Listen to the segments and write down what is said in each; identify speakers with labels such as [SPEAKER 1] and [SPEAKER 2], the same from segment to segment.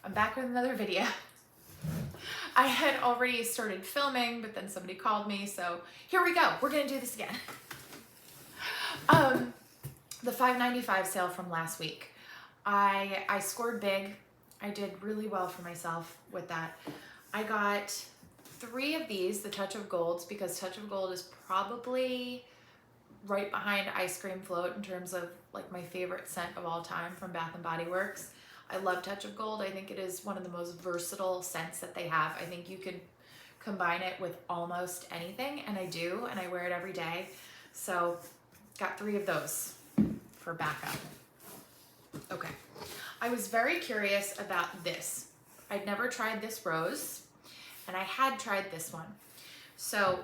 [SPEAKER 1] I'm back with another video. I had already started filming, but then somebody called me, so here we go. We're gonna do this again. The $5.95 sale from last week. I scored big. I did really well for myself with that. I got 3 of these, the Touch of Golds, because Touch of Gold is probably right behind Ice Cream Float in terms of like my favorite scent of all time from Bath & Body Works. I love Touch of Gold. I think it is one of the most versatile scents that they have. I think you could combine it with almost anything, and I do, and I wear it every day. So got 3 of those for backup. Okay, I was very curious about this. I'd never tried this rose, and I had tried this one. So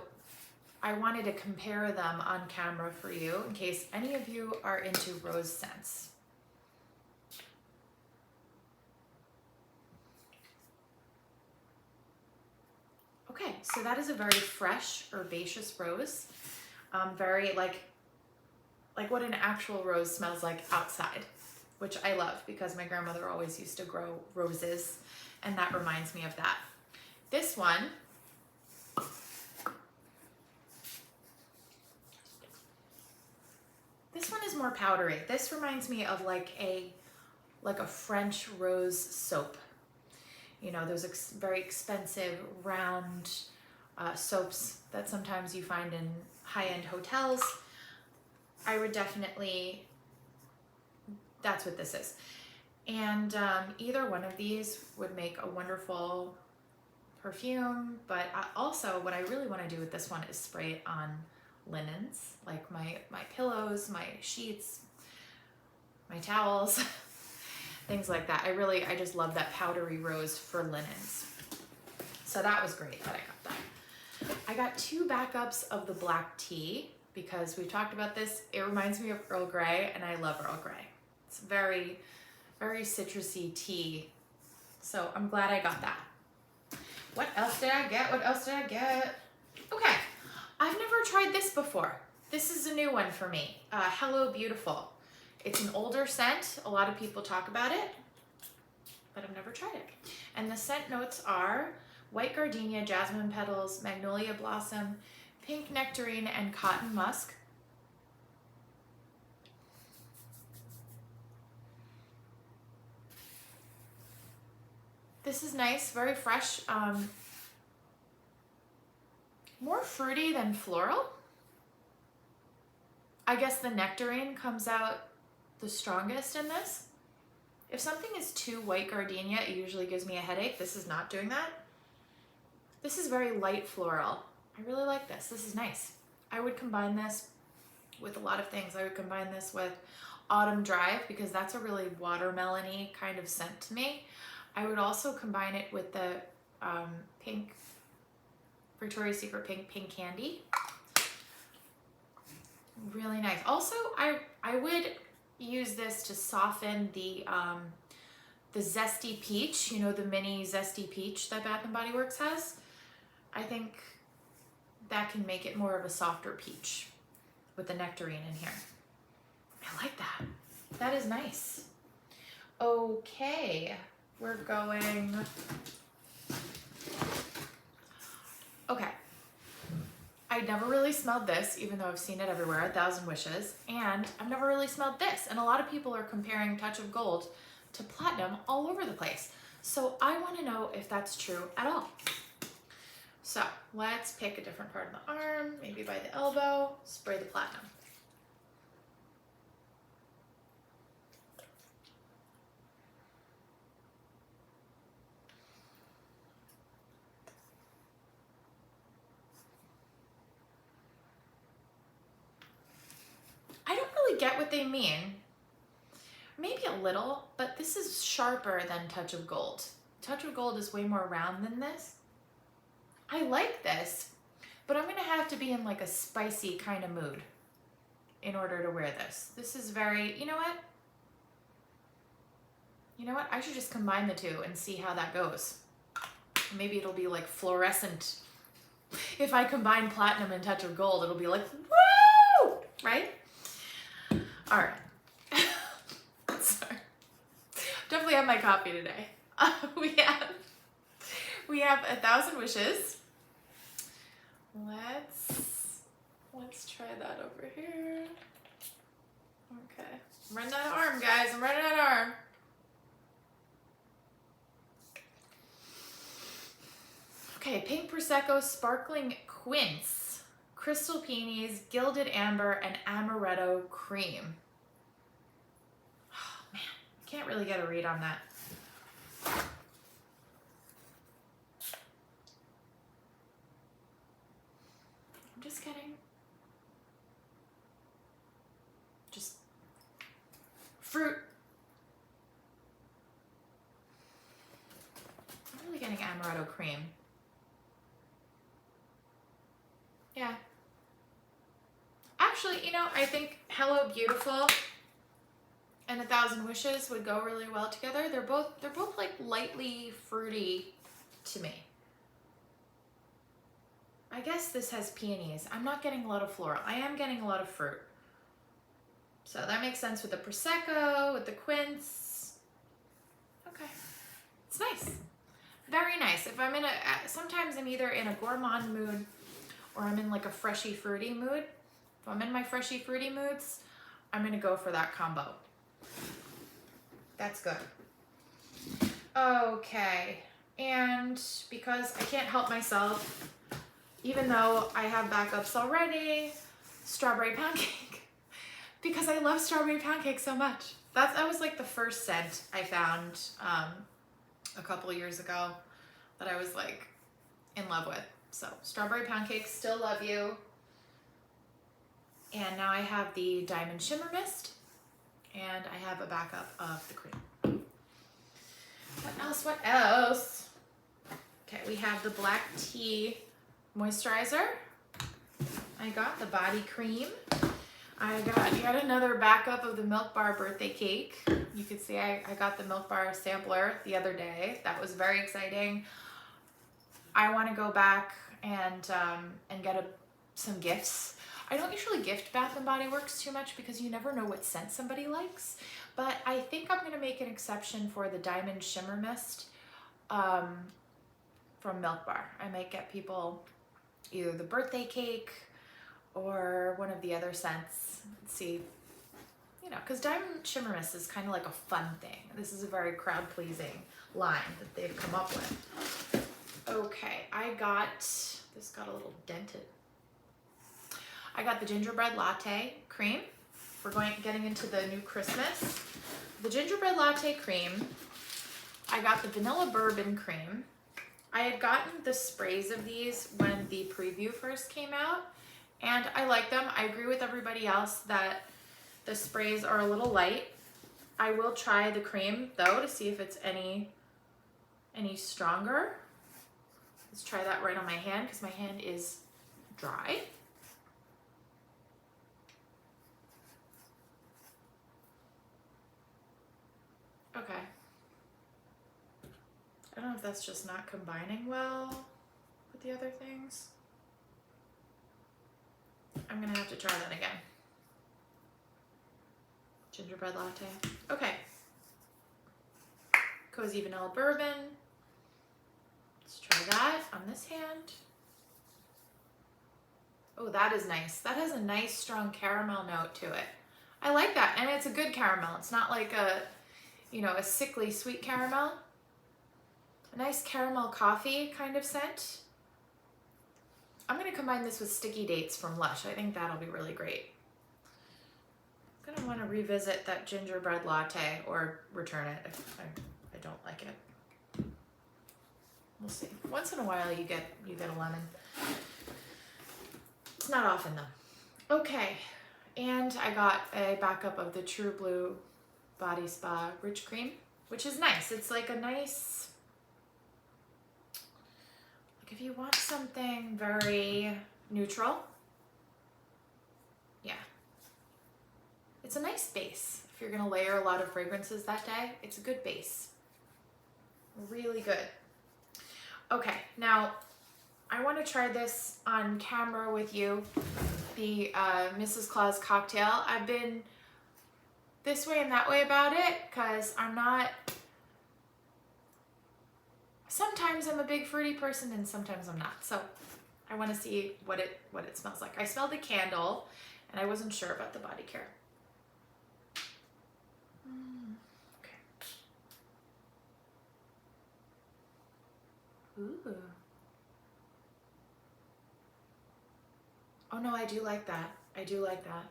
[SPEAKER 1] I wanted to compare them on camera for you in case any of you are into rose scents. Okay, so that is a very fresh, herbaceous rose. Very like what an actual rose smells like outside, which I love because my grandmother always used to grow roses, and that reminds me of that. This one, is more powdery. This reminds me of like a French rose soap. You know, those very expensive round soaps that sometimes you find in high-end hotels. I would definitely, that's what this is. And either one of these would make a wonderful perfume, but also what I really want to do with this one is spray it on linens, like my pillows, my sheets, my towels, things like that. I just love that powdery rose for linens. So that was great that I got that. I got 2 backups of the black tea because we've talked about this. It reminds me of Earl Grey, and I love Earl Grey. It's very, very citrusy tea. So I'm glad I got that. What else did I get? Okay, I've never tried this before. This is a new one for me. Hello Beautiful. It's an older scent. A lot of people talk about it, but I've never tried it. And the scent notes are white gardenia, jasmine petals, magnolia blossom, pink nectarine, and cotton musk. This is nice, very fresh, more fruity than floral. I guess the nectarine comes out the strongest in this. If something is too white gardenia, it usually gives me a headache. This is not doing that. This is very light floral. I really like this. This is nice. I would combine this with a lot of things. I would combine this with Autumn Drive because that's a really watermelon-y kind of scent to me. I would also combine it with the pink, Victoria's Secret Pink Candy. Really nice. Also, I would use this to soften the Zesty Peach, you know, the mini Zesty Peach that Bath & Body Works has. I think that can make it more of a softer peach with the nectarine in here. I like that. That is nice. Okay, we're going. Okay. I never really smelled this, even though I've seen it everywhere, 1,000 Wishes, and I've never really smelled this. And a lot of people are comparing Touch of Gold to Platinum all over the place. So I want to know if that's true at all. So let's pick a different part of the arm, maybe by the elbow, spray the Platinum. I don't really get what they mean. Maybe a little, but this is sharper than Touch of Gold. Touch of Gold is way more round than this. I like this, but I'm gonna have to be in like a spicy kind of mood in order to wear this. This is very, you know what? I should just combine the 2 and see how that goes. Maybe it'll be like fluorescent. If I combine Platinum and Touch of Gold, it'll be like, woo! Right? All right. Sorry. Definitely have my coffee today. We have 1,000 wishes. Let's try that over here. Okay. I'm running out of arm, guys. I'm running out of arm. Okay, pink prosecco, sparkling quince, crystal peonies, gilded amber, and amaretto cream. Oh man, can't really get a read on that. I'm just getting fruit. I'm really getting amaretto cream. Yeah. Actually, you know, I think Hello Beautiful and 1,000 Wishes would go really well together. They're both like lightly fruity to me. I guess this has peonies. I'm not getting a lot of floral. I am getting a lot of fruit. So that makes sense with the Prosecco, with the quince. Okay. It's nice. Very nice. If I'm in sometimes I'm either in a gourmand mood or I'm in like a freshy fruity mood. If I'm in my freshy fruity moods, I'm gonna go for that combo. That's good. Okay, and because I can't help myself, even though I have backups already, strawberry pound cake, because I love strawberry pound cake so much. That was like the first scent I found a couple years ago that I was like in love with. So strawberry pound cake, still love you. And now I have the Diamond Shimmer Mist, and I have a backup of the cream. What else? Okay, we have the Black Tea Moisturizer. I got the body cream. I got yet another backup of the Milk Bar birthday cake. You can see I got the Milk Bar sampler the other day. That was very exciting. I want to go back and get some gifts. I don't usually gift Bath & Body Works too much because you never know what scent somebody likes. But I think I'm going to make an exception for the Diamond Shimmer Mist from Milk Bar. I might get people either the birthday cake or one of the other scents. Let's see. You know, because Diamond Shimmer Mist is kind of like a fun thing. This is a very crowd-pleasing line that they've come up with. Okay, this got a little dented. I got the gingerbread latte cream. We're getting into the new Christmas. The gingerbread latte cream. I got the vanilla bourbon cream. I had gotten the sprays of these when the preview first came out, and I like them. I agree with everybody else that the sprays are a little light. I will try the cream though to see if it's any stronger. Let's try that right on my hand because my hand is dry. Okay. I don't know if that's just not combining well with the other things. I'm gonna have to try that again. Gingerbread latte. Okay. Cozy vanilla bourbon. Let's try that on this hand. Oh, that is nice. That has a nice strong caramel note to it. I like that, and it's a good caramel. It's not like a sickly sweet caramel. A nice caramel coffee kind of scent. I'm going to combine this with Sticky Dates from Lush. I think that'll be really great. I'm going to want to revisit that gingerbread latte or return it if I don't like it. We'll see. Once in a while you get a lemon. It's not often though. Okay, and I got a backup of the True Blue Body Spa Rich Cream, which is nice. It's like a nice, like if you want something very neutral, yeah. It's a nice base. If you're gonna layer a lot of fragrances that day, it's a good base. Really good. Okay, now I want to try this on camera with you, the Mrs. Claus cocktail. I've been this way and that way about it because I'm not sometimes I'm a big fruity person and sometimes I'm not. So I want to see what it smells like. I smelled the candle and I wasn't sure about the body care. Okay. Ooh. Oh no, I do like that. I do like that.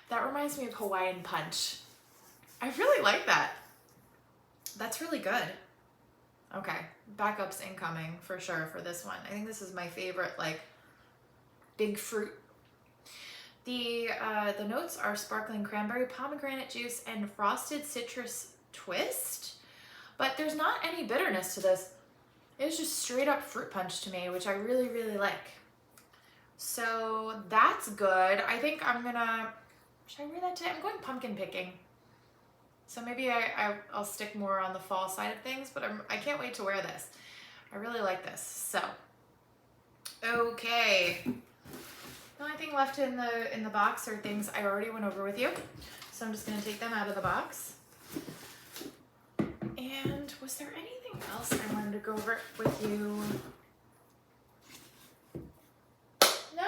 [SPEAKER 1] That reminds me of Hawaiian Punch. I really like that. That's really good. Okay, backups incoming for sure for this one. I think this is my favorite, like, big fruit. The notes are sparkling cranberry, pomegranate juice, and frosted citrus twist. But there's not any bitterness to this. It's just straight up fruit punch to me, which I really, really like. So that's good. I think I'm gonna, should I wear that today? I'm going pumpkin picking. So maybe I'll stick more on the fall side of things, but I can't wait to wear this. I really like this. So, okay. The only thing left in the box are things I already went over with you. So I'm just gonna take them out of the box. And was there anything else I wanted to go over with you? No?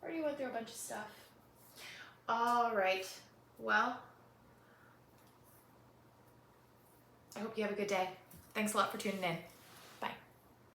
[SPEAKER 1] Already went through a bunch of stuff. All right. Well, I hope you have a good day. Thanks a lot for tuning in.